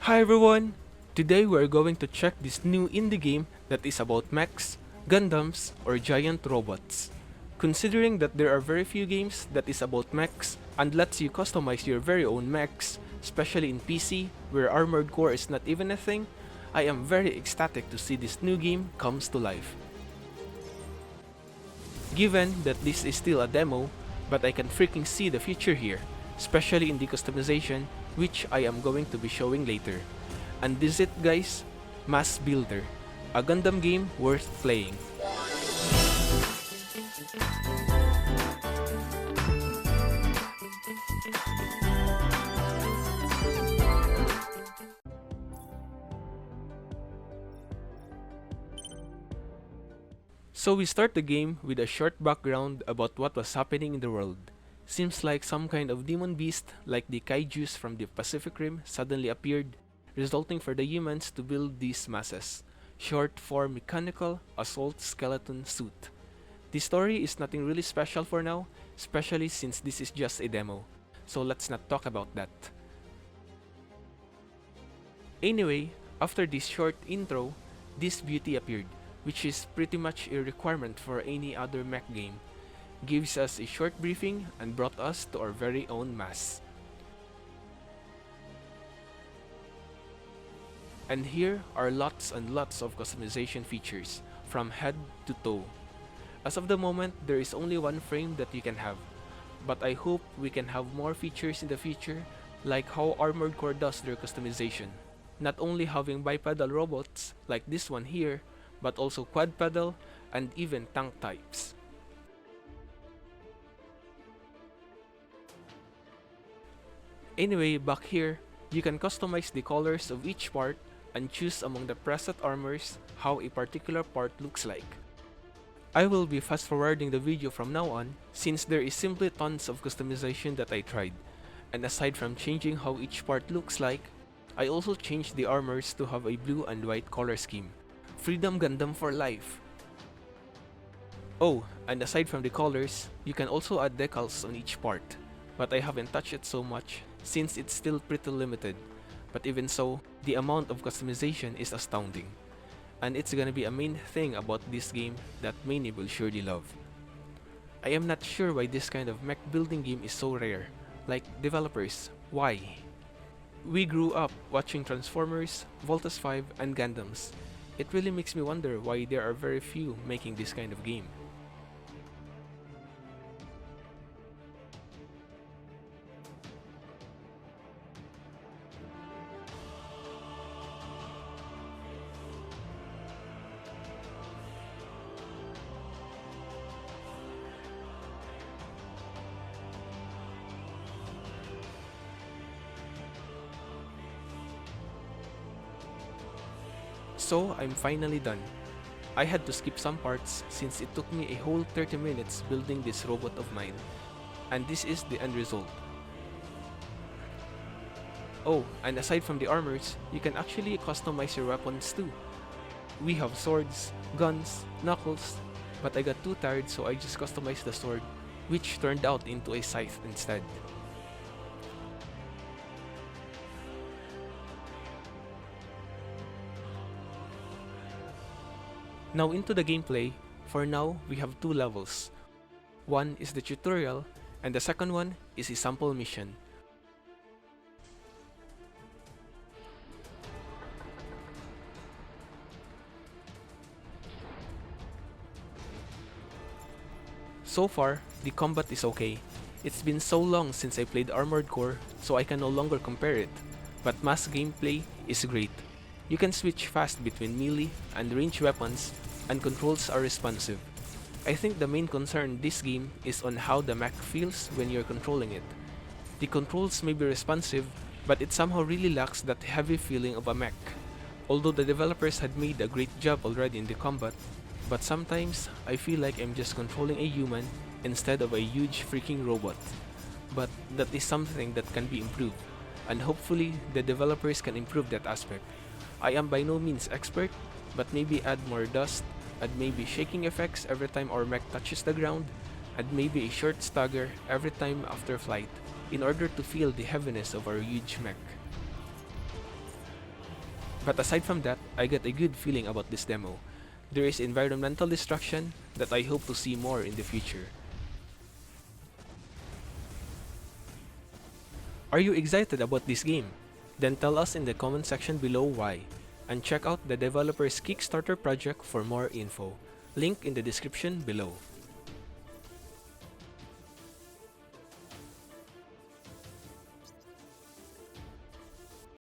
Hi everyone! Today we are going to check this new indie game that is about mechs, Gundams, or giant robots. Considering that there are very few games that is about mechs and lets you customize your very own mechs, especially in PC where armored core is not even a thing, I am very ecstatic to see this new game comes to life. Given that this is still a demo, but I can freaking see the future here, especially in the customization, which I am going to be showing later. And this is it guys, M.A.S.S Builder, a Gundam game worth playing. So we start the game with a short background about what was happening in the world. Seems like some kind of demon beast like the kaijus from the Pacific Rim suddenly appeared, resulting for the humans to build these M.A.S.S, short for Mechanical Assault Skeleton Suit. The story is nothing really special for now, especially since this is just a demo, so let's not talk about that. Anyway, after this short intro, this beauty appeared, which is pretty much a requirement for any other mech game. Gives us a short briefing and brought us to our very own M.A.S.S. And here are lots and lots of customization features, from head to toe. As of the moment, there is only one frame that you can have, but I hope we can have more features in the future, like how Armored Core does their customization. Not only having bipedal robots, like this one here, but also quadpedal and even tank types. Anyway, back here, you can customize the colors of each part and choose among the preset armors how a particular part looks like. I will be fast forwarding the video from now on since there is simply tons of customization that I tried, and aside from changing how each part looks like, I also changed the armors to have a blue and white color scheme. Freedom Gundam for life! Oh, and aside from the colors, you can also add decals on each part, but I haven't touched it so much since it's still pretty limited. But even so, the amount of customization is astounding. And it's gonna be a main thing about this game that many will surely love. I am not sure why this kind of mech building game is so rare. Like, developers, why? We grew up watching Transformers, Voltes 5, and Gundams. It really makes me wonder why there are very few making this kind of game. So I'm finally done. I had to skip some parts since it took me a whole 30 minutes building this robot of mine. And this is the end result. Oh, and aside from the armors, you can actually customize your weapons too. We have swords, guns, knuckles, but I got too tired so I just customized the sword, which turned out into a scythe instead. Now into the gameplay. For now, we have two levels. One is the tutorial, and the second one is a sample mission. So far, the combat is okay. It's been so long since I played Armored Core, so I can no longer compare it, but M.A.S.S gameplay is great. You can switch fast between melee and ranged weapons, and controls are responsive. I think the main concern in this game is on how the mech feels when you're controlling it. The controls may be responsive, but it somehow really lacks that heavy feeling of a mech. Although the developers had made a great job already in the combat, but sometimes I feel like I'm just controlling a human instead of a huge freaking robot. But that is something that can be improved, and hopefully the developers can improve that aspect. I am by no means expert, but maybe add more dust, add maybe shaking effects every time our mech touches the ground, add maybe a short stagger every time after flight, in order to feel the heaviness of our huge mech. But aside from that, I get a good feeling about this demo. There is environmental destruction that I hope to see more in the future. Are you excited about this game? Then tell us in the comment section below why. And check out the developer's Kickstarter project for more info. Link in the description below.